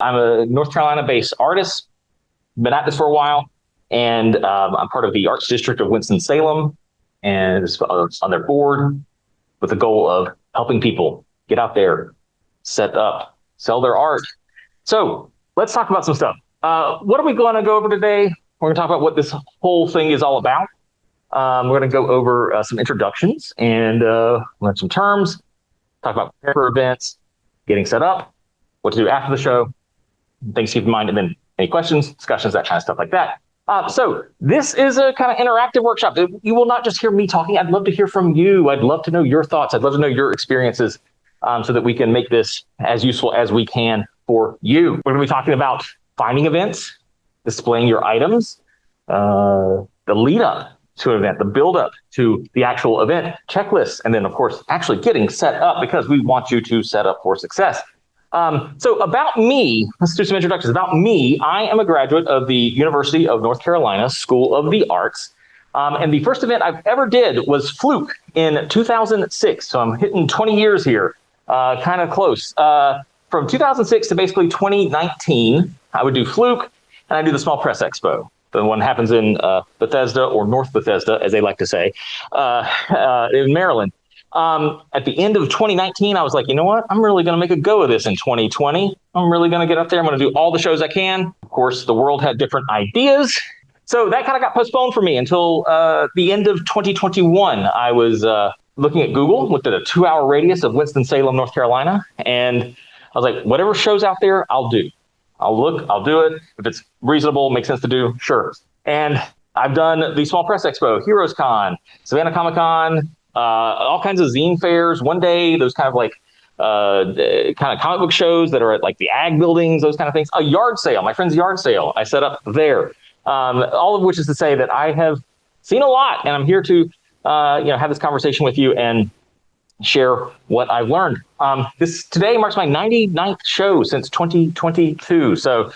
I'm a North Carolina-based artist. Been at this for a while, and I'm part of the Arts District of Winston-Salem, and on their board with the goal of helping people get out there, set up, sell their art. So let's talk about some stuff. What are we going to go over today? We're going to talk about what this whole thing is all about. We're going to go over some introductions and learn some terms, talk about preparing for events, getting set up, what to do after the show, things to keep in mind, and then any questions, discussions, that kind of stuff like that. So this is a kind of interactive workshop. You will not just hear me talking. I'd love to hear from you. I'd love to know your thoughts. I'd love to know your experiences so that we can make this as useful as we can for you. We're going to be talking about finding events, displaying your items, the lead up to an event, the build up to the actual event, checklists, and then, of course, actually getting set up because we want you to set up for success. So about me, let's do some introductions. About me, I am a graduate of the University of North Carolina School of the Arts. And the first event I've ever did was Fluke in 2006. So I'm hitting 20 years here, kind of close. From 2006 to basically 2019, I would do Fluke, and I do the Small Press Expo. The one happens in Bethesda, or North Bethesda, as they like to say, in Maryland. At the end of 2019, I was like, you know what? I'm really going to make a go of this in 2020. I'm really going to get up there. I'm going to do all the shows I can. Of course, the world had different ideas. So that kind of got postponed for me until the end of 2021. I was looking at Google, looked at a 2-hour radius of Winston-Salem, North Carolina. And I was like, whatever show's out there, I'll do. I'll look, I'll do it. If it's reasonable, makes sense to do, sure. And I've done the Small Press Expo, Heroes Con, Savannah Comic-Con, all kinds of zine fairs. One day, those kind of like kind of comic book shows that are at like the ag buildings, those kind of things. A yard sale, my friend's yard sale, I set up there. All of which is to say that I have seen a lot, and I'm here to have this conversation with you and share what I've learned. This today marks my 99th show since 2022. So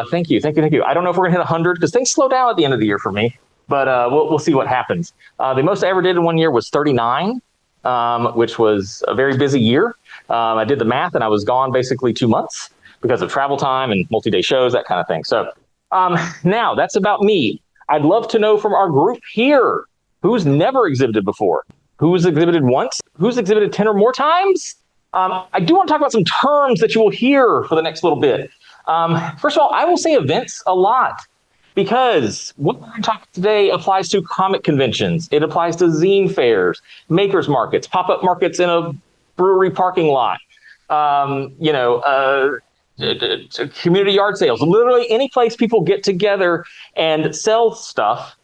thank you. I don't know if we're gonna hit 100 because things slow down at the end of the year for me. But we'll see what happens. The most I ever did in one year was 39, which was a very busy year. I did the math, and I was gone basically 2 months because of travel time and multi-day shows, that kind of thing. So now that's about me. I'd love to know from our group here, who's never exhibited before? Who's exhibited once? Who's exhibited 10 or more times? I do want to talk about some terms that you will hear for the next little bit. First of all, I will say events a lot, because what we're going to talk today applies to comic conventions. It applies to zine fairs, makers markets, pop-up markets in a brewery parking lot, community yard sales. Literally any place people get together and sell stuff,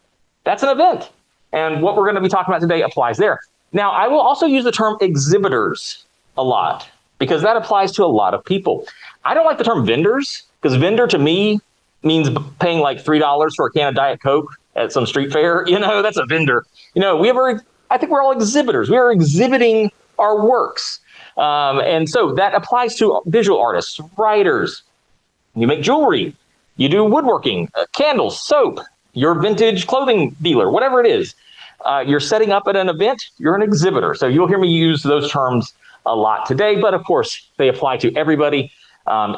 that's an event. And what we're going to be talking about today applies there. Now, I will also use the term exhibitors a lot, because that applies to a lot of people. I don't like the term vendors, because vendor to me means paying like $3 for a can of Diet Coke at some street fair. That's a vendor. I think we're all exhibitors. We are exhibiting our works. And so that applies to visual artists, writers. You make jewelry, you do woodworking, candles, soap, your vintage clothing dealer, whatever it is. You're setting up at an event, you're an exhibitor. So you'll hear me use those terms a lot today, but of course they apply to everybody.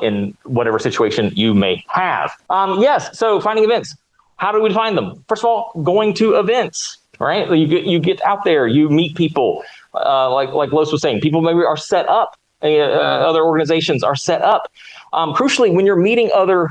In whatever situation you may have. Yes, so finding events. How do we find them? First of all, going to events, right? You get out there, you meet people. Like Los was saying, people maybe are set up. Other organizations are set up. Crucially, when you're meeting other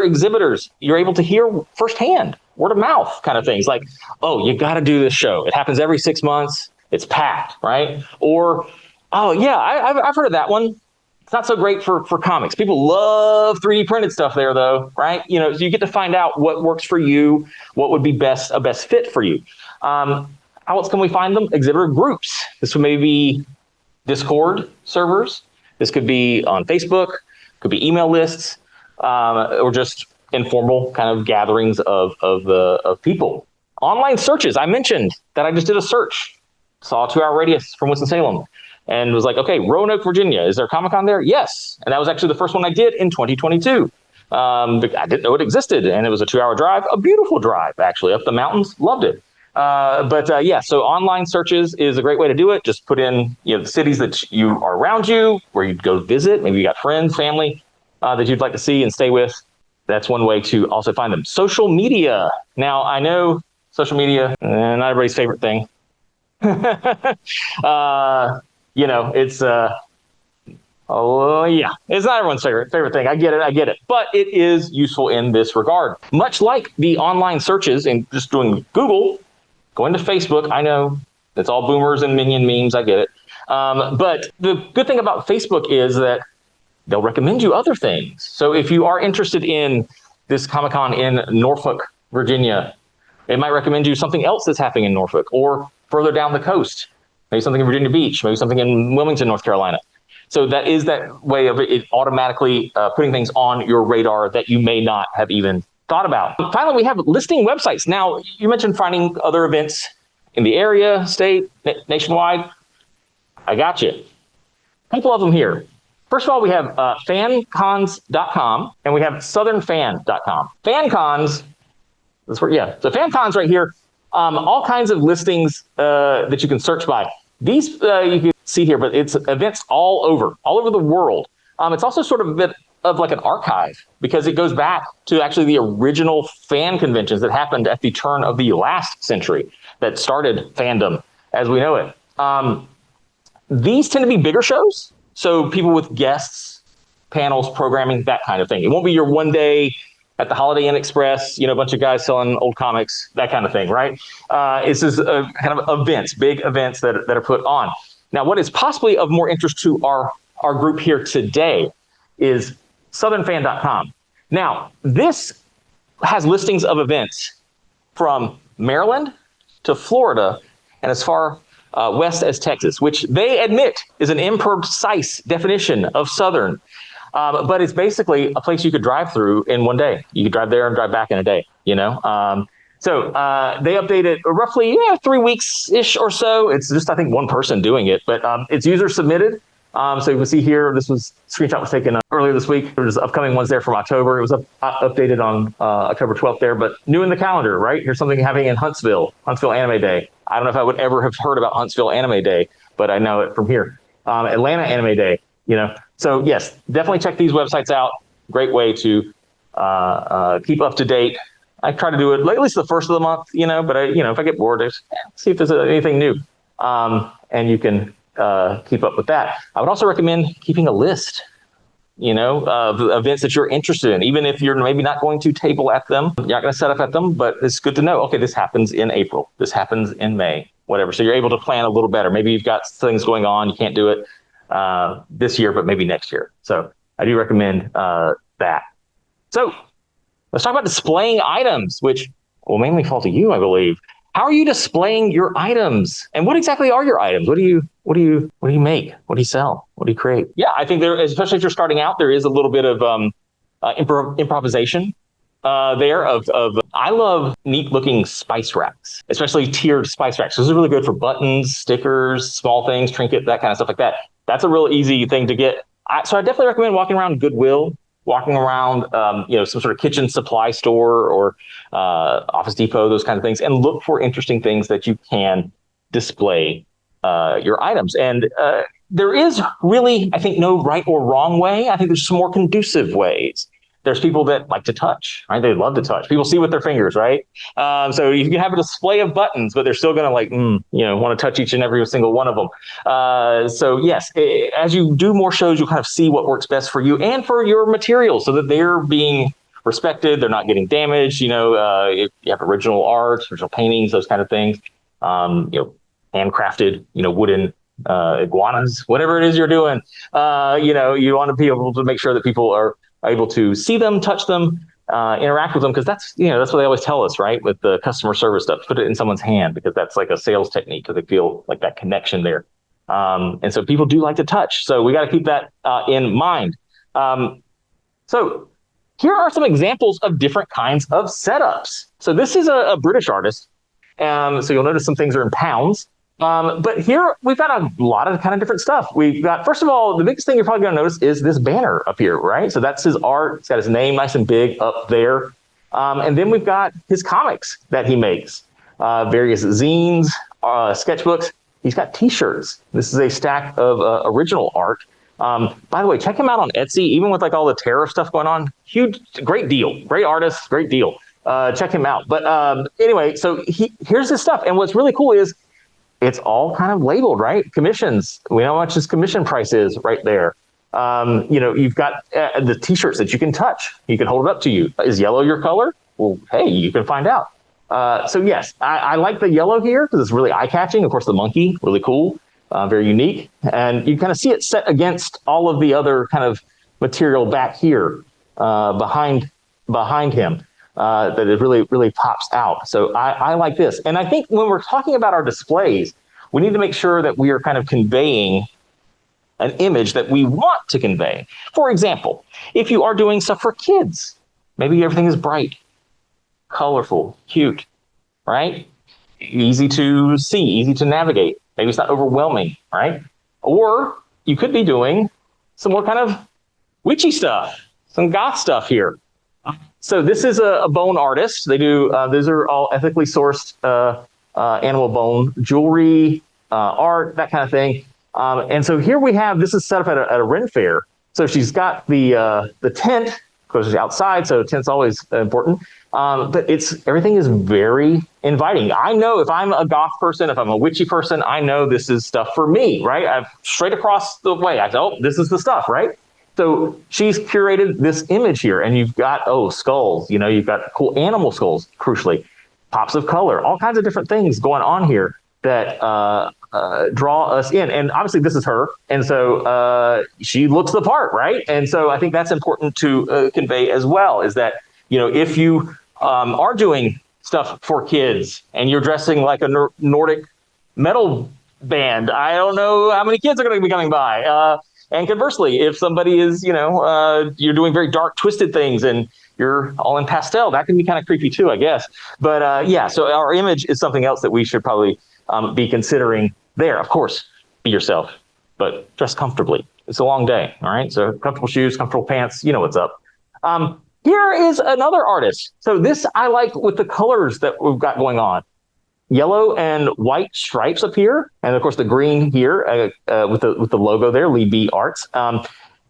exhibitors, you're able to hear firsthand, word of mouth kind of things. Like, oh, you got to do this show. It happens every 6 months. It's packed, right? Or, oh yeah, I've heard of that one. It's not so great for comics. People love 3D printed stuff there, though, right? So you get to find out what works for you, what would be a best fit for you. How else can we find them? Exhibitor groups. This would maybe be Discord servers. This could be on Facebook, could be email lists, or just informal kind of gatherings of people. Online searches. I mentioned that I just did a search, saw a 2-hour radius from Winston-Salem. And was like, okay, Roanoke, Virginia, is there a Comic-Con there? Yes. And that was actually the first one I did in 2022. I didn't know it existed, and it was a 2-hour drive, a beautiful drive, actually, up the mountains. Loved it. So online searches is a great way to do it. Just put in the cities that you are around you, where you'd go visit. Maybe you got friends, family. that you'd like to see and stay with, that's one way to also find them. Social media. Now, I know social media, not everybody's favorite thing. It's oh yeah, it's not everyone's favorite thing. I get it, but it is useful in this regard. Much like the online searches and just doing Google, going to Facebook. I know it's all boomers and minion memes. I get it, but the good thing about Facebook is that they'll recommend you other things. So if you are interested in this Comic-Con in Norfolk, Virginia, it might recommend you something else that's happening in Norfolk or further down the coast, maybe something in Virginia Beach, maybe something in Wilmington, North Carolina. So that is that way of it automatically putting things on your radar that you may not have even thought about. Finally, we have listing websites. Now, you mentioned finding other events in the area, state, nationwide. I got you. A couple of them here. First of all, we have fancons.com and we have southernfan.com. Fancons, that's where, yeah. So Fancons right here, all kinds of listings that you can search by. These you can see here, but it's events all over the world. It's also sort of a bit of like an archive because it goes back to actually the original fan conventions that happened at the turn of the last century that started fandom as we know it. These tend to be bigger shows. So people with guests, panels, programming, that kind of thing. It won't be your one day at the Holiday Inn Express, a bunch of guys selling old comics, that kind of thing, right? It's just kind of events, big events that are put on. Now, what is possibly of more interest to our group here today is southernfan.com. Now, this has listings of events from Maryland to Florida and as far west as Texas, which they admit is an imprecise definition of Southern. But it's basically a place you could drive through in one day. You could drive there and drive back in a day, So they update it roughly 3 weeks-ish or so. It's just, I think, one person doing it, but it's user submitted. So you can see here, screenshot was taken earlier this week. There's upcoming ones there from October. It was updated on October 12th there, but new in the calendar, right? Here's something happening in Huntsville Anime Day. I don't know if I would ever have heard about Huntsville Anime Day, but I know it from here. Atlanta Anime Day, So yes, definitely check these websites out. Great way to keep up to date. I try to do it at least the first of the month, but if I get bored, just see if there's anything new. And you can keep up with that. I would also recommend keeping a list, of events that you're interested in, even if you're maybe not going to table at them, you're not going to set up at them, but it's good to know, okay, this happens in April, this happens in May, whatever. So you're able to plan a little better. Maybe you've got things going on, you can't do it this year, but maybe next year. So I do recommend that. So let's talk about displaying items, which will mainly fall to you, I believe. How are you displaying your items? And what exactly are your items? What do you make? What do you sell? What do you create? Yeah, I think there, especially if you're starting out, there is a little bit of improvisation there. I love neat looking spice racks, especially tiered spice racks. Those are really good for buttons, stickers, small things, trinket, that kind of stuff like that. That's a real easy thing to get. So I definitely recommend walking around Goodwill, walking around, some sort of kitchen supply store or Office Depot, those kind of things, and look for interesting things that you can display your items. And there is really, I think, no right or wrong way. I think there's some more conducive ways. There's people that like to touch, right? They love to touch. People see with their fingers, right? So you can have a display of buttons, but they're still going to want to touch each and every single one of them. So yes, as you do more shows, you kind of see what works best for you and for your materials so that they're being respected. They're not getting damaged. If you have original art, original paintings, those kind of things, handcrafted, wooden iguanas, whatever it is you're doing, you want to be able to make sure that people are able to see them, touch them, interact with them, because that's what they always tell us, right? With the customer service stuff, put it in someone's hand because that's like a sales technique because they feel like that connection there. And so people do like to touch. So we got to keep that in mind. So here are some examples of different kinds of setups. So this is a British artist. So you'll notice some things are in pounds. But here we've got a lot of kind of different stuff. We've got, first of all, the biggest thing you're probably going to notice is this banner up here, right? So that's his art. It's got his name nice and big up there. And then we've got his comics that he makes, various zines, sketchbooks. He's got T-shirts. This is a stack of original art By the way, check him out on Etsy, even with like all the tariff stuff going on. Huge, great deal, great artist, great deal. Check him out. But anyway, so here's his stuff. And what's really cool is it's all kind of labeled, right? Commissions. We know how much his commission price is right there. You've got the t-shirts that you can touch. You can hold it up to you. Is yellow your color? Well, hey, you can find out. So yes, I like the yellow here because it's really eye-catching. Of course, the monkey, really cool, very unique. And you kind of see it set against all of the other kind of material back here behind him. That it really pops out. So I like this. And I think when we're talking about our displays, we need to make sure that we are kind of conveying an image that we want to convey. For example, if you are doing stuff for kids, maybe everything is bright, colorful, cute, right? Easy to see, easy to navigate. Maybe it's not overwhelming, right? Or you could be doing some more kind of witchy stuff, some goth stuff here. So this is a bone artist. They do, these are all ethically sourced animal bone jewelry, art, that kind of thing. And so here we have, this is set up at a Ren fair. So she's got the tent, because she's outside, so tent's always important. But everything is very inviting. I know if I'm a goth person, if I'm a witchy person, I know this is stuff for me, right? I've straight across the way. I go, oh, this is the stuff, right? So she's curated this image here, and you've got, skulls, you've got cool animal skulls, crucially, pops of color, all kinds of different things going on here that draw us in. And obviously this is her. And so she looks the part, right? And so I think that's important to convey as well, is that, if you are doing stuff for kids and you're dressing like a Nordic metal band, I don't know how many kids are going to be coming by. And conversely, if somebody is, you're doing very dark, twisted things and you're all in pastel, that can be kind of creepy too, I guess. But so our image is something else that we should probably be considering there. Of course, be yourself, but dress comfortably. It's a long day, all right? So comfortable shoes, comfortable pants, you know what's up. Here is another artist. So this I like with the colors that we've got going on. Yellow and white stripes up here, and of course the green here with the logo there, Lee B Arts.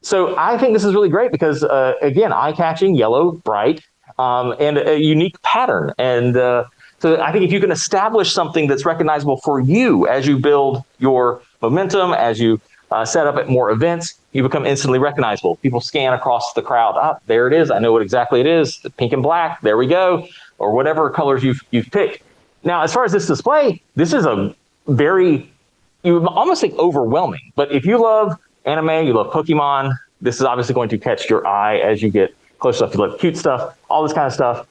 So I think this is really great because again, eye-catching, yellow, bright, and a unique pattern. And so I think if you can establish something that's recognizable for you as you build your momentum, as you set up at more events, you become instantly recognizable. People scan across the crowd. Ah, there it is. I know what exactly it is. The pink and black. There we go. Or whatever colors you've picked. Now, as far as this display, this is a very, you almost think overwhelming. But if you love anime, you love Pokemon, this is obviously going to catch your eye as you get close enough. You love cute stuff, all this kind of stuff.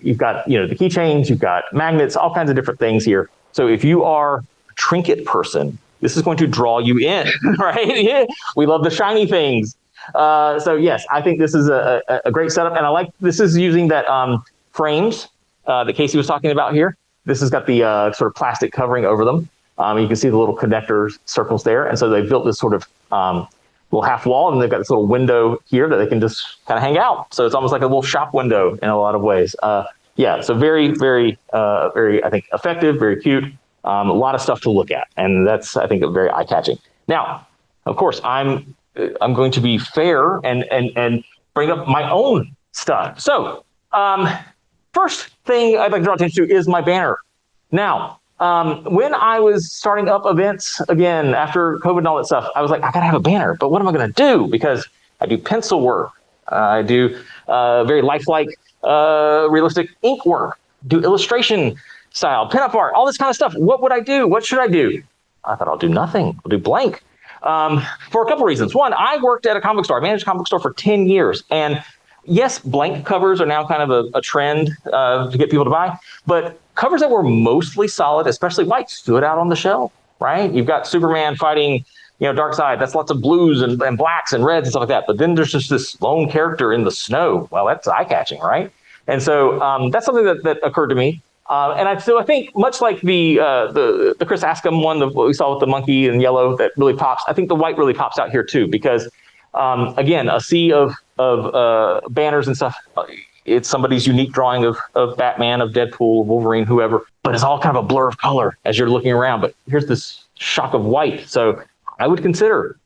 You've got, the keychains, you've got magnets, all kinds of different things here. So if you are a trinket person, this is going to draw you in, right? We love the shiny things. So yes, I think this is a great setup. And I like, this is using that frames that Casey was talking about here. This has got the sort of plastic covering over them. You can see the little connector circles there. And so they built this sort of little half wall, and they've got this little window here that they can just kind of hang out. So it's almost like a little shop window in a lot of ways. So very, very, very, I think, effective, very cute. A lot of stuff to look at. And that's, I think, very eye-catching. Now, of course, I'm going to be fair and bring up my own stuff. So first thing I'd like to draw attention to is my banner. Now, when I was starting up events again after COVID and all that stuff, I was like, I gotta have a banner, but what am I gonna do? Because I do pencil work, I do very lifelike, realistic ink work, do illustration style, pinup art, all this kind of stuff. What would I do? What should I do? I thought I'll do nothing. I'll do blank. For a couple reasons. One, I worked at a comic store. I managed a comic store for 10 years, and yes, blank covers are now kind of a trend to get people to buy, but covers that were mostly solid, especially white, stood out on the shelf, right? You've got Superman fighting, Darkseid. That's lots of blues and blacks and reds and stuff like that. But then there's just this lone character in the snow. Well, that's eye-catching, right? And so that's something that occurred to me. And I think much like the Chris Askham one, what we saw with the monkey and yellow, that really pops. I think the white really pops out here too, because again, a sea of banners and stuff. It's somebody's unique drawing of Batman, of Deadpool, Wolverine, whoever, but it's all kind of a blur of color as you're looking around. But here's this shock of white. So I would consider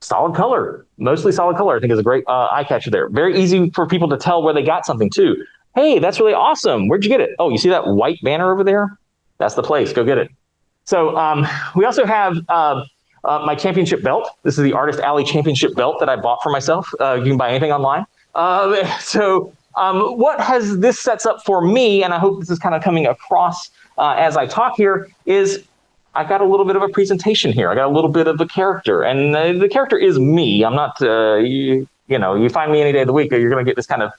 Solid color, mostly solid color, I think is a great eye catcher there. Very easy for people to tell where they got something too. Hey, that's really awesome. Where'd you get it? Oh, you see that white banner over there? That's the place. Go get it. So we also have my championship belt. This is the Artist Alley Championship belt that I bought for myself. You can buy anything online. What has this sets up for me, and I hope this is kind of coming across as I talk here, is I got a little bit of a presentation here. I got a little bit of a character, and the character is me. I'm not, you find me any day of the week, you're going to get this kind of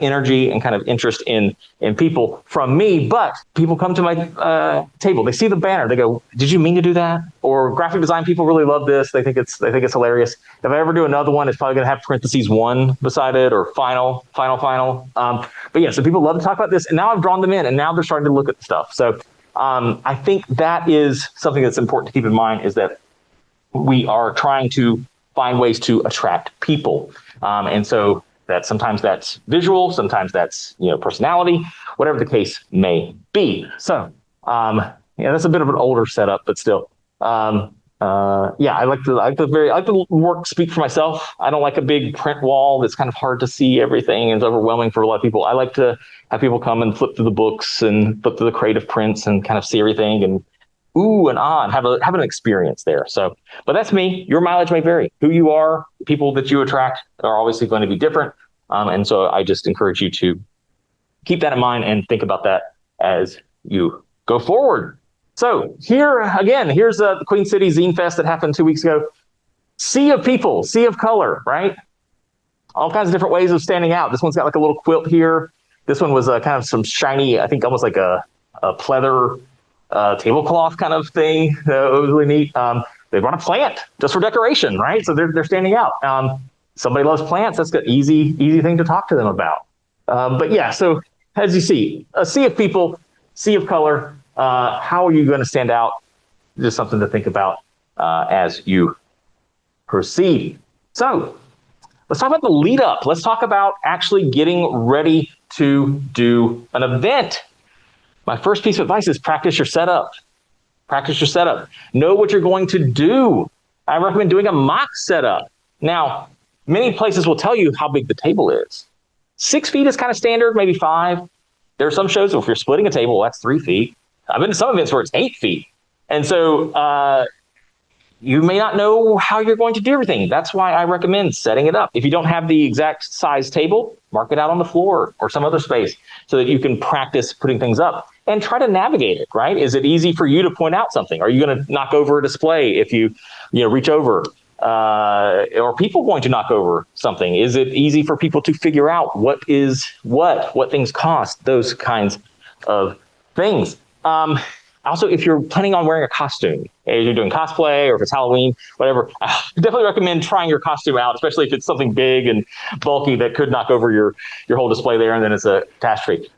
energy and kind of interest in people from me. But people come to my table, they see the banner, they go, "Did you mean to do that?" Or graphic design people really love this. They think it's hilarious. If I ever do another one, it's probably going to have parentheses 1 beside it, or final. But yeah, so people love to talk about this, and now I've drawn them in, and now they're starting to look at the stuff. So I think that is something that's important to keep in mind, is that we are trying to find ways to attract people. And so that sometimes that's visual, sometimes that's, personality, whatever the case may be. So, that's a bit of an older setup, but still, I like to work, speak for myself. I don't like a big print wall that's kind of hard to see everything and it's overwhelming for a lot of people. I like to have people come and flip through the books and flip through the creative prints and kind of see everything and ooh and ah, and have an experience there. So, but that's me. Your mileage may vary. Who you are, people that you attract are obviously going to be different. And so I just encourage you to keep that in mind and think about that as you go forward. So here again, here's the Queen City Zine Fest that happened 2 weeks ago. Sea of people, sea of color, right? All kinds of different ways of standing out. This one's got like a little quilt here. This one was kind of some shiny, I think almost like a pleather tablecloth kind of thing. It was really neat. They brought a plant just for decoration, right? So they're standing out. Somebody loves plants. That's an easy thing to talk to them about. But yeah, so as you see, a sea of people, sea of color. How are you going to stand out? Just something to think about as you proceed. So let's talk about the lead up. Let's talk about actually getting ready to do an event. My first piece of advice is practice your setup. Practice your setup. Know what you're going to do. I recommend doing a mock setup. Now, many places will tell you how big the table is. 6 feet is kind of standard, maybe 5. There are some shows where if you're splitting a table, that's 3 feet. I've been to some events where it's 8 feet. And so you may not know how you're going to do everything. That's why I recommend setting it up. If you don't have the exact size table, mark it out on the floor or some other space so that you can practice putting things up and try to navigate it, right? Is it easy for you to point out something? Are you going to knock over a display if you reach over? Are people going to knock over something? Is it easy for people to figure out what things cost, those kinds of things? Also, if you're planning on wearing a costume, if you're doing cosplay or if it's Halloween, whatever, I definitely recommend trying your costume out, especially if it's something big and bulky that could knock over your whole display there and then it's a catastrophe.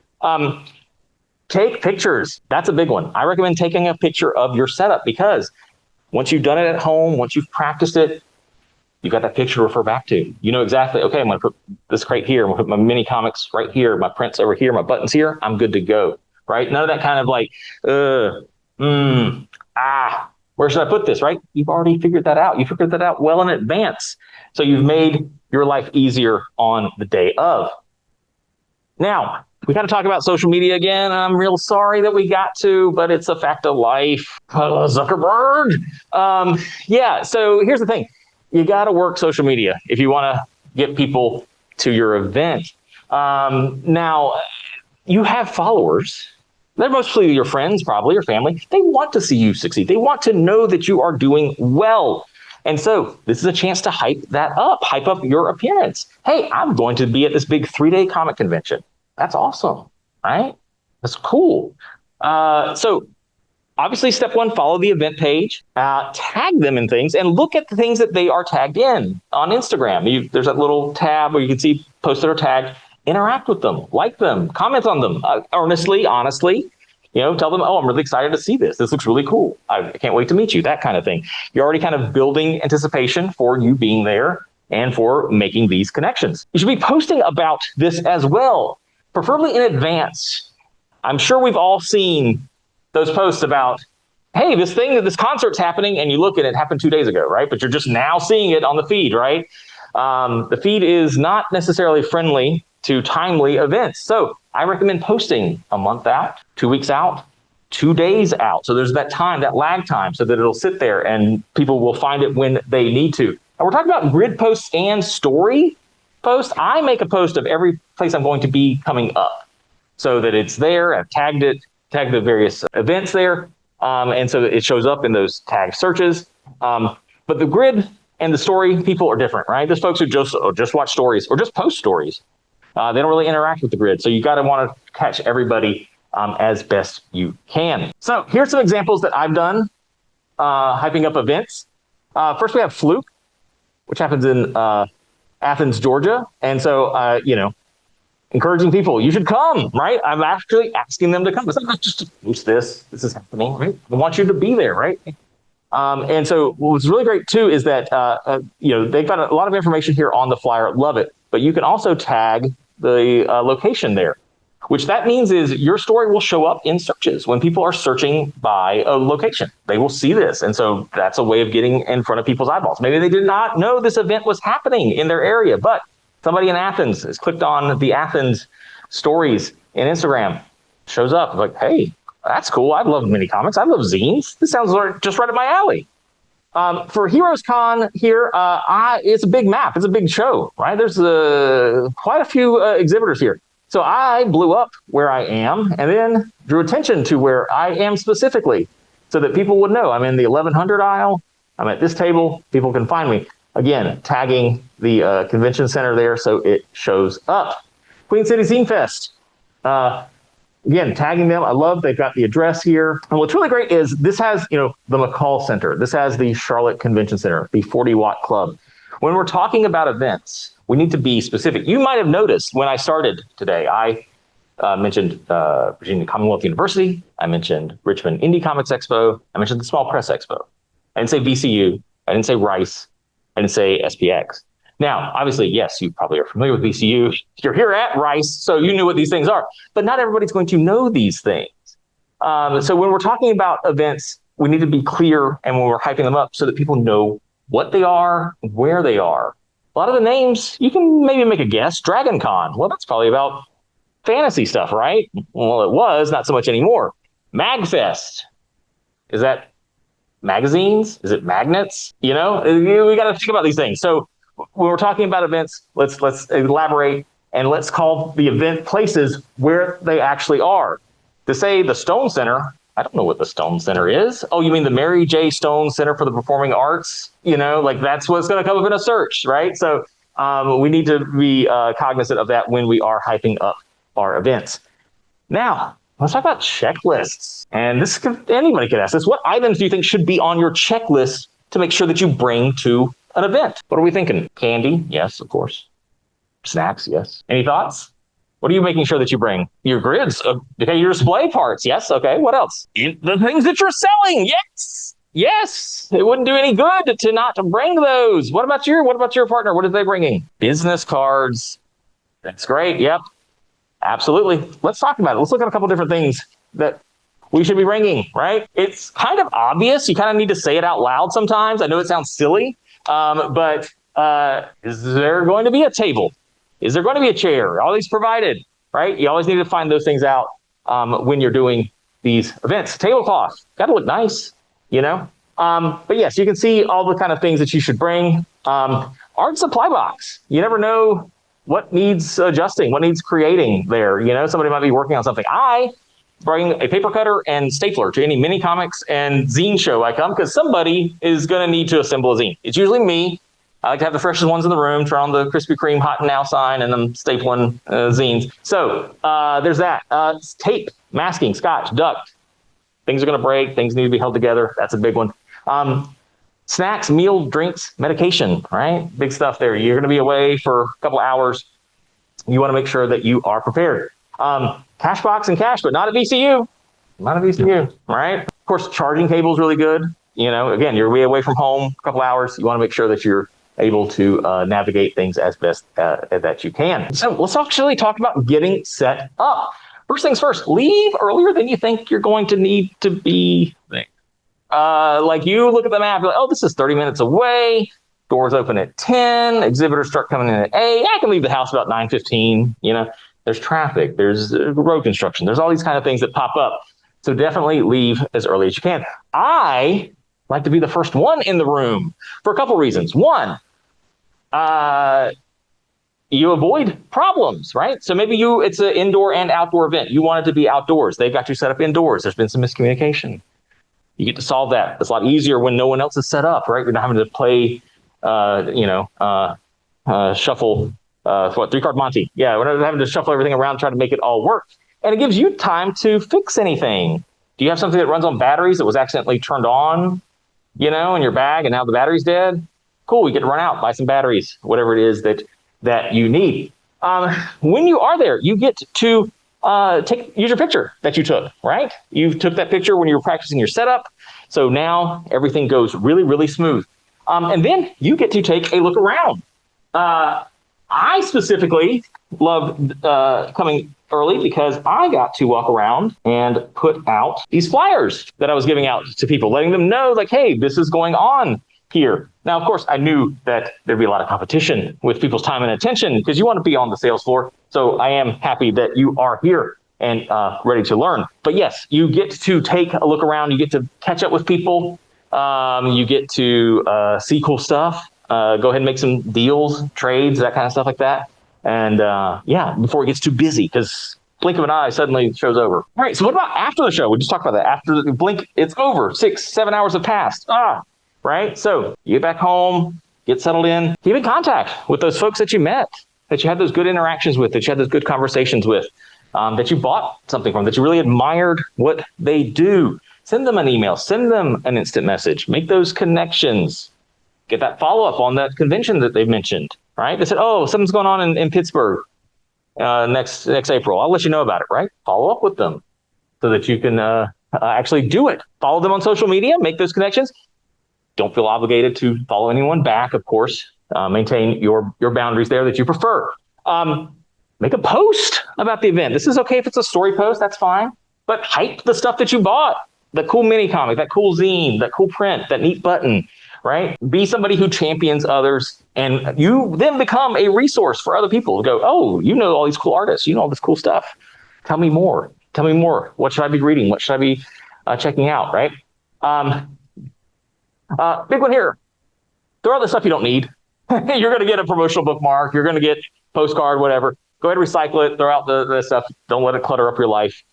Take pictures. That's a big one. I recommend taking a picture of your setup because once you've done it at home, once you've practiced it, you've got that picture to refer back to. You know exactly, okay, I'm going to put this crate here. I'm going to put my mini comics right here, my prints over here, my buttons here. I'm good to go. Right? None of that kind of like, where should I put this, right? You've already figured that out. You figured that out well in advance. So you've made your life easier on the day of. Now, we got to talk about social media again. I'm real sorry that we got to, but it's a fact of life. Zuckerberg. So here's the thing. You got to work social media if you want to get people to your event. Now, you have followers. They're mostly your friends, probably your family. They want to see you succeed. They want to know that you are doing well. And so this is a chance to hype that up, hype up your appearance. Hey, I'm going to be at this big 3-day comic convention. That's awesome, right? That's cool. So obviously, step 1, follow the event page, tag them in things, and look at the things that they are tagged in on Instagram. There's that little tab where you can see posts that are tagged. Interact with them, like them, comment on them, earnestly, honestly, tell them, oh, I'm really excited to see this. This looks really cool. I can't wait to meet you, that kind of thing. You're already kind of building anticipation for you being there and for making these connections. You should be posting about this as well, preferably in advance. I'm sure we've all seen those posts about, hey, this concert's happening, and you look and it happened 2 days ago, right? But you're just now seeing it on the feed, right? The feed is not necessarily friendly to timely events. So I recommend posting a month out, 2 weeks out, 2 days out. So there's that time, that lag time, so that it'll sit there and people will find it when they need to. And we're talking about grid posts and story posts. I make a post of every place I'm going to be coming up so that it's there. I've tagged the various events there. And so it shows up in those tag searches. But the grid and the story people are different, right? There's folks who just watch stories or just post stories. They don't really interact with the grid. So you got to want to catch everybody as best you can. So here's some examples that I've done hyping up events. First, we have Fluke, which happens in Athens, Georgia. And so, encouraging people, you should come, right? I'm actually asking them to come. It's not just to post this is happening, right? I want you to be there, right? And so what's really great too is that, they've got a lot of information here on the flyer. Love it. But you can also tag the location there, which that means is your story will show up in searches when people are searching by a location. They will see this. And so that's a way of getting in front of people's eyeballs. Maybe they did not know this event was happening in their area, but somebody in Athens has clicked on the Athens stories in Instagram, shows up like, hey, that's cool. I love mini comics. I love zines. This sounds just right up my alley. For Heroes Con here, it's a big map. It's a big show, right? There's quite a few exhibitors here. So I blew up where I am and then drew attention to where I am specifically so that people would know I'm in the 1100 aisle. I'm at this table. People can find me. Again, tagging the convention center there so it shows up. Queen City Zine Fest. Again, tagging them. I love they've got the address here. And what's really great is this has, the McCall Center. This has the Charlotte Convention Center, the 40 Watt Club. When we're talking about events, we need to be specific. You might have noticed when I started today, I mentioned Virginia Commonwealth University. I mentioned Richmond Indie Comics Expo. I mentioned the Small Press Expo. I didn't say VCU. I didn't say Rice. I didn't say SPX. Now, obviously, yes, you probably are familiar with VCU. You're here at Rice, so you knew what these things are. But not everybody's going to know these things. So when we're talking about events, we need to be clear and when we're hyping them up so that people know what they are, where they are. A lot of the names, you can maybe make a guess. Dragon Con, well, that's probably about fantasy stuff, right? Well, it was, not so much anymore. MagFest, is that magazines? Is it magnets? We got to think about these things. So when we're talking about events, let's elaborate and let's call the event places where they actually are. To say the Stone Center, I don't know what the Stone Center is. Oh, you mean the Mary J. Stone Center for the Performing Arts? That's what's going to come up in a search, right? So we need to be cognizant of that when we are hyping up our events. Now, let's talk about checklists. And anybody could ask this. What items do you think should be on your checklist to make sure that you bring to an event? What are we thinking? Candy? Yes, of course. Snacks? Yes. Any thoughts? What are you making sure that you bring? Your grids? Okay, your display parts? Yes. Okay, what else? The things that you're selling? Yes. Yes. It wouldn't do any good to not bring those. What about your partner? What are they bringing? Business cards. That's great. Yep. Absolutely. Let's talk about it. Let's look at a couple different things that we should be bringing, right? It's kind of obvious. You kind of need to say it out loud sometimes. I know it sounds silly, but is there going to be a table? Is there going to be a chair? All these provided, right? You always need to find those things out when you're doing these events. Tablecloth, got to look nice, But yes, you can see all the kind of things that you should bring. Art supply box. You never know what needs adjusting, what needs creating there. Somebody might be working on something. I bring a paper cutter and stapler to any mini comics and zine show I come because somebody is going to need to assemble a zine. It's usually me. I like to have the freshest ones in the room, turn on the Krispy Kreme hot and now sign, and then stapling zines. So there's that. Tape, masking, scotch, duct. Things are going to break. Things need to be held together. That's a big one. Snacks, meal, drinks, medication, right? Big stuff there. You're going to be away for a couple of hours. You want to make sure that you are prepared. Cash box and cash, but not at VCU. Not at VCU, right? Of course, charging cable is really good. Again, you're away from home a couple hours. You want to make sure that you're able to navigate things as best that you can. So let's actually talk about getting set up. First things first, leave earlier than you think you're going to need to be. Like you look at the map, you're like, oh, this is 30 minutes away. Doors open at 10. Exhibitors start coming in at 8. I can leave the house about 9:15. There's traffic, there's road construction, there's all these kind of things that pop up. So definitely leave as early as you can. I like to be the first one in the room for a couple reasons. One, you avoid problems, right? So maybe it's an indoor and outdoor event. You want it to be outdoors. They've got you set up indoors. There's been some miscommunication. You get to solve that. It's a lot easier when no one else is set up, right? You're not having to play, shuffle, 3-card Monte. Yeah, we're not having to shuffle everything around, try to make it all work. And it gives you time to fix anything. Do you have something that runs on batteries that was accidentally turned on, in your bag, and now the battery's dead? Cool, you get to run out, buy some batteries, whatever it is that you need. When you are there, you get to use your picture that you took, right? You took that picture when you were practicing your setup. So now everything goes really, really smooth. And then you get to take a look around. I specifically loved coming early because I got to walk around and put out these flyers that I was giving out to people, letting them know, like, hey, this is going on here. Now, of course, I knew that there'd be a lot of competition with people's time and attention because you want to be on the sales floor. So I am happy that you are here and ready to learn. But yes, you get to take a look around. You get to catch up with people. You get to see cool stuff. Go ahead and make some deals, trades, that kind of stuff like that. And before it gets too busy, because blink of an eye, suddenly the show's over. All right, so what about after the show? We just talked about that. After the blink, it's over. 6-7 hours have passed. Right? So you get back home, get settled in, keep in contact with those folks that you met, that you had those good interactions with, that you had those good conversations with, that you bought something from, that you really admired what they do. Send them an email, send them an instant message, make those connections, get that follow-up on that convention that they've mentioned, right? They said, oh, something's going on in Pittsburgh next April. I'll let you know about it, right? Follow up with them so that you can actually do it. Follow them on social media, make those connections. Don't feel obligated to follow anyone back, of course. Maintain your boundaries there that you prefer. Make a post about the event. This is okay if it's a story post, that's fine. But hype the stuff that you bought. The cool mini comic, that cool zine, that cool print, that neat button, right? Be somebody who champions others, and you then become a resource for other people to go, oh, you know all these cool artists. You know all this cool stuff. Tell me more. Tell me more. What should I be reading? What should I be checking out, right? Big one here. Throw out the stuff you don't need. You're going to get a promotional bookmark. You're going to get postcard, whatever. Go ahead and recycle it. Throw out the stuff. Don't let it clutter up your life.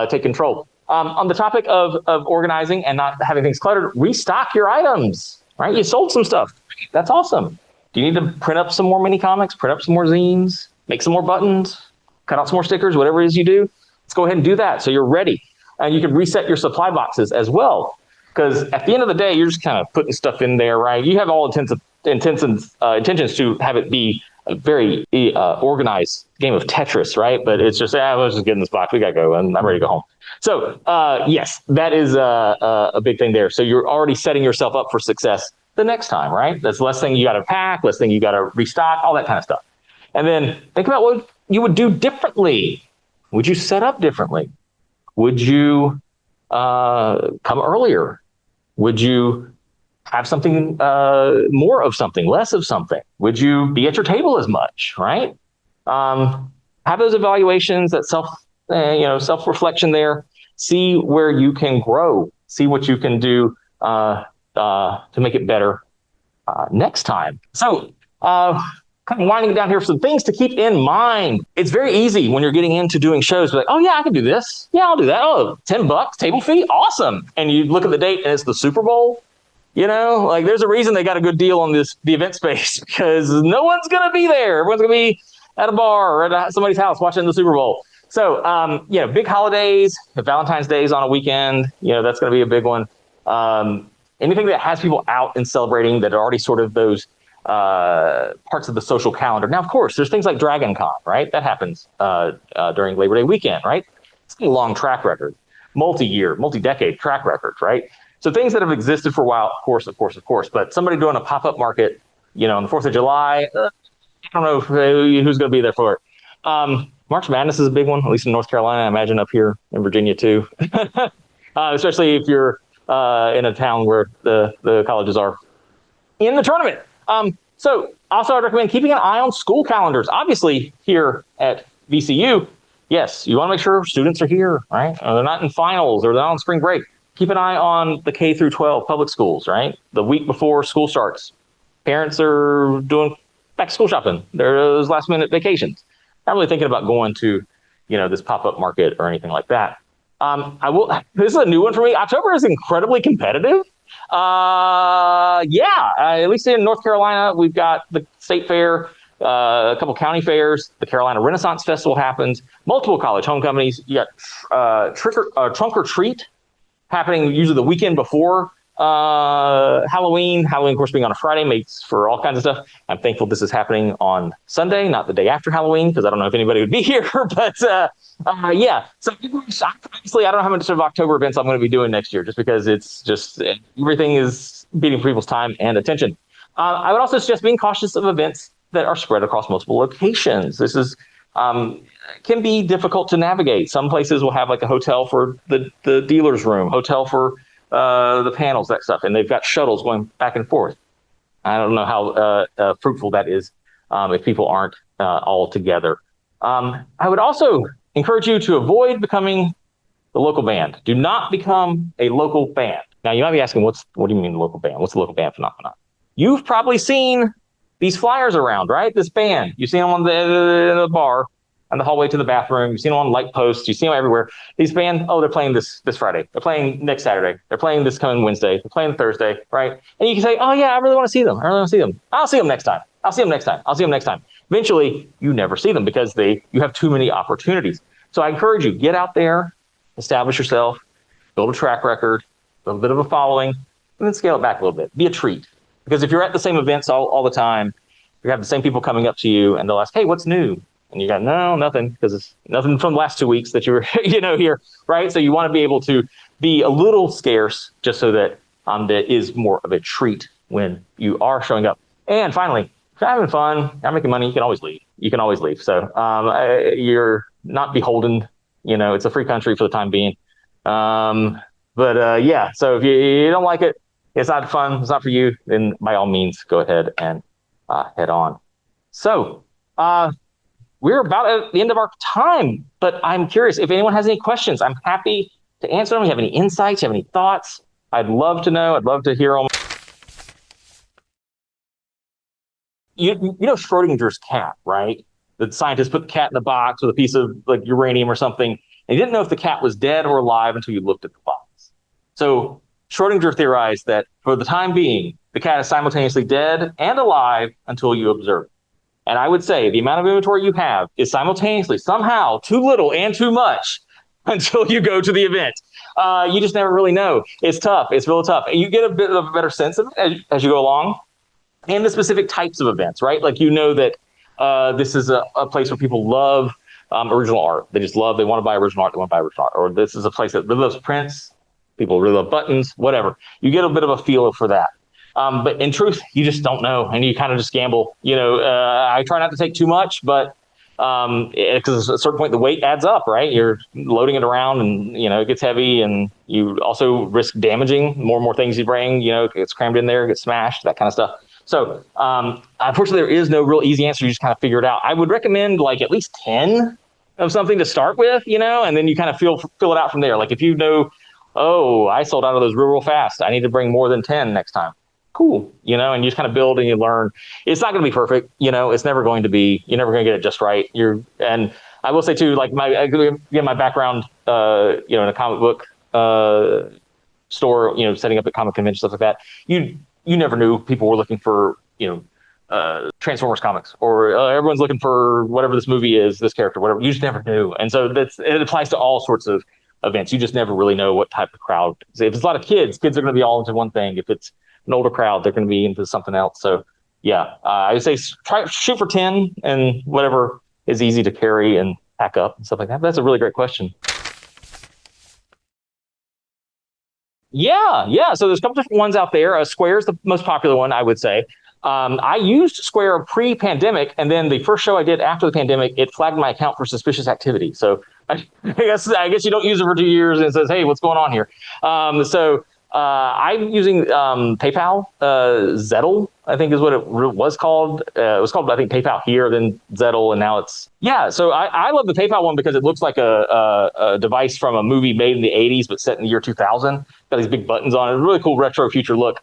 Take control. On the topic of organizing and not having things cluttered, restock your items, right? You sold some stuff. That's awesome. Do you need to print up some more mini comics, print up some more zines, make some more buttons, cut out some more stickers, whatever it is you do? Let's go ahead and do that so you're ready. And you can reset your supply boxes as well. Because at the end of the day, you're just kind of putting stuff in there, right? You have all intentions to have it be a very organized game of Tetris, right? But it's just, let's just get in this box. We got to go, and I'm ready to go home. So, yes, that is a big thing there. So you're already setting yourself up for success the next time, right? That's less thing you got to pack, less thing you got to restock, all that kind of stuff. And then think about what you would do differently. Would you set up differently? Would you come earlier? Would you have something, more of something, less of something? Would you be at your table as much, right? Have those evaluations, that self-reflection there. See where you can grow. See what you can do to make it better next time. So kind of winding down here for some things to keep in mind. It's very easy when you're getting into doing shows, like, oh yeah, I can do this. Yeah, I'll do that. Oh, $10 table fee. Awesome. And you look at the date and it's the Super Bowl. Like there's a reason they got a good deal on the event space because no one's going to be there. Everyone's going to be at a bar or at somebody's house watching the Super Bowl. So, big holidays, Valentine's Day is on a weekend, that's going to be a big one. Anything that has people out and celebrating that are already sort of those parts of the social calendar. Now, of course, there's things like Dragon Con, right? That happens during Labor Day weekend, right? It's a long track record, multi-year, multi-decade track record, right? So things that have existed for a while, of course. But somebody doing a pop-up market, on the 4th of July, I don't know who's going to be there for it. March Madness is a big one, at least in North Carolina. I imagine up here in Virginia too. Especially if you're in a town where the colleges are in the tournament. So also I'd recommend keeping an eye on school calendars. Obviously here at VCU, yes, you want to make sure students are here, right? They're not in finals or they're not on spring break. Keep an eye on the K through 12 public schools, right? The week before school starts, parents are doing back to school shopping. There's last minute vacations. Not really thinking about going to, this pop-up market or anything like that. This is a new one for me. October is incredibly competitive. At least in North Carolina, we've got the state fair, a couple county fairs. The Carolina Renaissance Festival happens. Multiple college homecomings. You got Trunk or Treat happening usually the weekend before Halloween. Halloween, of course, being on a Friday makes for all kinds of stuff. I'm thankful this is happening on Sunday, not the day after Halloween, because I don't know if anybody would be here. But So obviously, I don't know how much of October events I'm going to be doing next year, just because it's just everything is beating people's time and attention. I would also suggest being cautious of events that are spread across multiple locations. This is can be difficult to navigate. Some places will have like a hotel for the dealer's room, hotel for the panels, that stuff, and they've got shuttles going back and forth. I don't know how fruitful that is if people aren't all together. I would also encourage you to avoid becoming the local band. Do not become a local band. Now, you might be asking, what do you mean local band? What's the local band phenomenon? You've probably seen these flyers around, right? This band. You've seen them on the bar, on the hallway to the bathroom. You've seen them on light posts. You've seen them everywhere. These band, they're playing this Friday. They're playing next Saturday. They're playing this coming Wednesday. They're playing Thursday, right? And you can say, oh, yeah, I really want to see them. I'll see them next time. I'll see them next time. Eventually, you never see them because you have too many opportunities. So I encourage you, get out there, establish yourself, build a track record, a little bit of a following, and then scale it back a little bit. Be a treat. Because if you're at the same events all the time, you have the same people coming up to you and they'll ask, hey, what's new? And you got, no, nothing, because it's nothing from the last 2 weeks that you were, here, right? So you want to be able to be a little scarce just so that that is more of a treat when you are showing up. And finally, if you're having fun, you're making money, you can always leave. So you're not beholden, it's a free country for the time being. So if you don't like it, it's not fun, it's not for you, then by all means, go ahead and head on. So we're about at the end of our time, but I'm curious if anyone has any questions. I'm happy to answer them. You have any insights? You have any thoughts? I'd love to know. I'd love to hear them. You know Schrodinger's cat, right? The scientists put the cat in a box with a piece of like uranium or something, and you didn't know if the cat was dead or alive until you looked at the box. So Schrodinger theorized that for the time being, the cat is simultaneously dead and alive until you observe it. And I would say the amount of inventory you have is simultaneously somehow too little and too much until you go to the event. You just never really know. It's tough. It's real tough. And you get a bit of a better sense of it as you go along, and the specific types of events, right? Like that this is a place where people love original art. They want to buy original art. Or this is a place that really loves prints. People really love buttons, whatever. You get a bit of a feel for that. But in truth, you just don't know, and you kind of just gamble. I try not to take too much, but because at a certain point the weight adds up, right? You're loading it around, and it gets heavy, and you also risk damaging more and more things you bring. It gets crammed in there, gets smashed, that kind of stuff. So unfortunately, there is no real easy answer. You just kind of figure it out. I would recommend like at least 10 of something to start with, and then you kind of fill it out from there. Like if I sold out of those real fast, I need to bring more than 10 next time. Cool, and you just kind of build and you learn. It's not going to be perfect, it's never going to be. You're never going to get it just right. And I will say too, like my background, in a comic book store, setting up at comic conventions, stuff like that. You never knew people were looking for Transformers comics, or everyone's looking for whatever this movie is, this character, whatever. You just never knew, and so it applies to all sorts of events. You just never really know what type of crowd. If it's a lot of kids are going to be all into one thing. If it's an older crowd, they're going to be into something else. So I would say shoot for 10 and whatever is easy to carry and pack up and stuff like that. But that's a really great question. Yeah. So there's a couple different ones out there. Square's the most popular one, I would say. I used Square pre-pandemic, and then the first show I did after the pandemic, it flagged my account for suspicious activity. So I guess you don't use it for 2 years and it says, hey, what's going on here? So I'm using PayPal. Zettle, I think, is what it was called. It was called, I think, PayPal here, then Zettle, and now it's yeah. So I love the PayPal one because it looks like a device from a movie made in the '80s, but set in the year 2000. Got these big buttons on it. Really cool retro future look.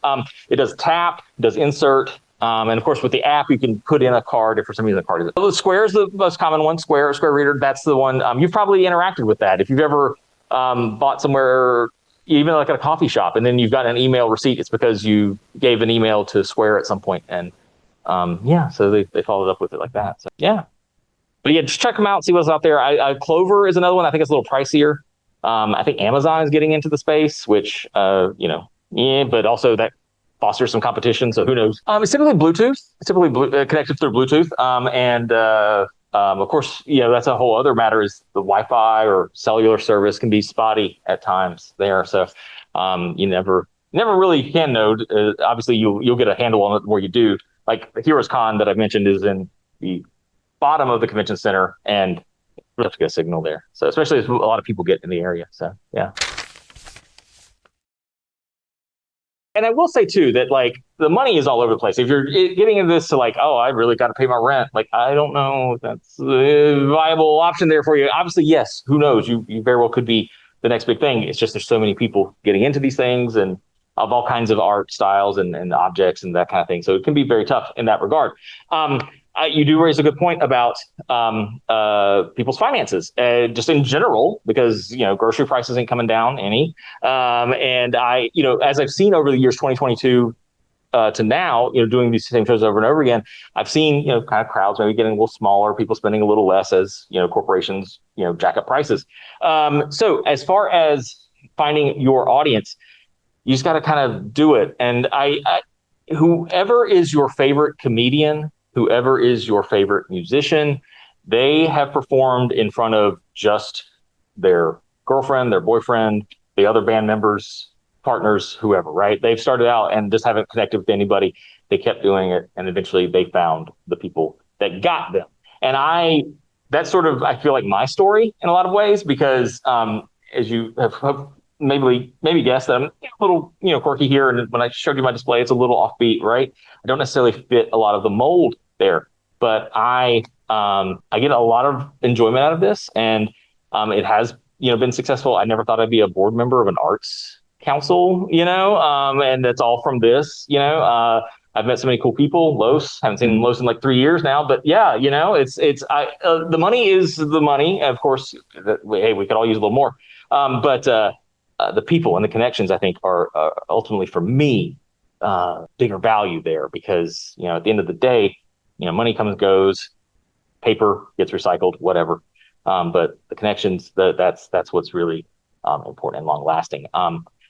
It does tap, it does insert. And of course, with the app, you can put in a card if for some reason the card is. So Square is the most common one. Square Reader. That's the one. You've probably interacted with that. If you've ever bought somewhere, even like at a coffee shop, and then you've got an email receipt, it's because you gave an email to Square at some point. And yeah, so they followed up with it like that. So yeah. But yeah, just check them out, see what's out there. Clover is another one. I think it's a little pricier. I think Amazon is getting into the space, which, yeah, but also that fosters some competition. So who knows? It's typically Bluetooth. It's typically connected through Bluetooth. Of course, that's a whole other matter is the Wi-Fi or cellular service can be spotty at times there. So you never really can know. Obviously, you'll get a handle on it where you do. Like the Heroes Con that I mentioned is in the bottom of the convention center, and we have to get a signal there. So especially as a lot of people get in the area. So yeah. And I will say too that like the money is all over the place. If you're getting into this to like, oh, I really got to pay my rent, like I don't know if that's a viable option there for you. Obviously, yes. Who knows? You very well could be the next big thing. It's just there's so many people getting into these things and of all kinds of art styles and objects and that kind of thing. So it can be very tough in that regard. You do raise a good point about people's finances, just in general, because grocery prices ain't coming down any. And as I've seen over the years, 2022 to now, doing these same shows over and over again, I've seen kind of crowds maybe getting a little smaller, people spending a little less as corporations jack up prices. So as far as finding your audience, you just got to kind of do it. And whoever is your favorite comedian, whoever is your favorite musician, they have performed in front of just their girlfriend, their boyfriend, the other band members, partners, whoever, right? They've started out and just haven't connected with anybody. They kept doing it, and eventually they found the people that got them. And that's sort of, I feel like my story in a lot of ways, because as you have maybe guessed, that I'm a little, quirky here. And when I showed you my display, it's a little offbeat, right? I don't necessarily fit a lot of the mold there, but I get a lot of enjoyment out of this, and it has been successful. I never thought I'd be a board member of an arts council, and that's all from this. I've met so many cool people. Los, haven't seen Los in like 3 years now, but yeah, the money is the money. Of course, hey, we could all use a little more, but the people and the connections, I think, are ultimately for me bigger value there, because at the end of the day, money comes and goes, paper gets recycled, whatever. But the connections, that's what's really important and long lasting.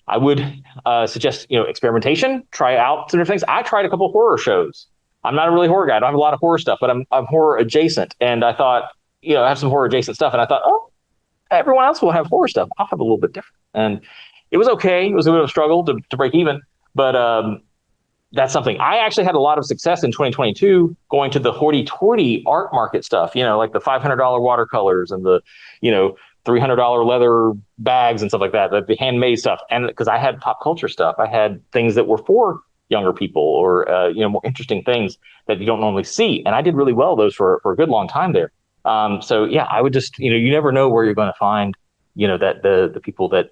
I would suggest experimentation. Try out some different things. I tried a couple of horror shows. I'm not a really horror guy. I don't have a lot of horror stuff, but I'm horror adjacent. And I thought I have some horror adjacent stuff. And I thought, oh, everyone else will have horror stuff. I'll have a little bit different. And it was okay. It was a bit of a struggle to break even, but that's something. I actually had a lot of success in 2022 going to the hoity-toity art market stuff, like the $500 watercolors and the, $300 leather bags and stuff like that, the handmade stuff. And because I had pop culture stuff, I had things that were for younger people or, more interesting things that you don't normally see. And I did really well those for a good long time there. So yeah, I would just, you never know where you're going to find, that the people that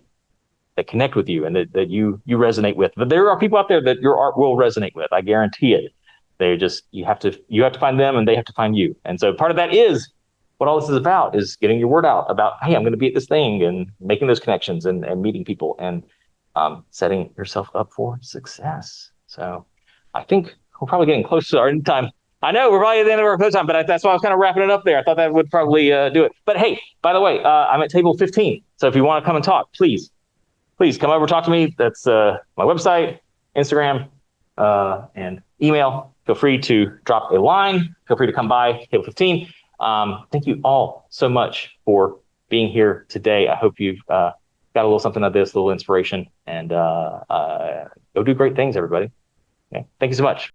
connect with you and that you resonate with. But there are people out there that your art will resonate with. I guarantee it. They just, you have to find them and they have to find you. And so part of that is what all this is about, is getting your word out about, hey, I'm going to be at this thing, and making those connections and meeting people and setting yourself up for success. So I think we're probably getting close to our end time. I know we're probably at the end of our time, but that's why I was kind of wrapping it up there. I thought that would probably do it. But hey, by the way, I'm at table 15. So if you want to come and talk, please come over, talk to me. That's my website, Instagram, and email. Feel free to drop a line. Feel free to come by table 15. Thank you all so much for being here today. I hope you've got a little something out of this, a little inspiration, and go do great things, everybody. Okay. Thank you so much.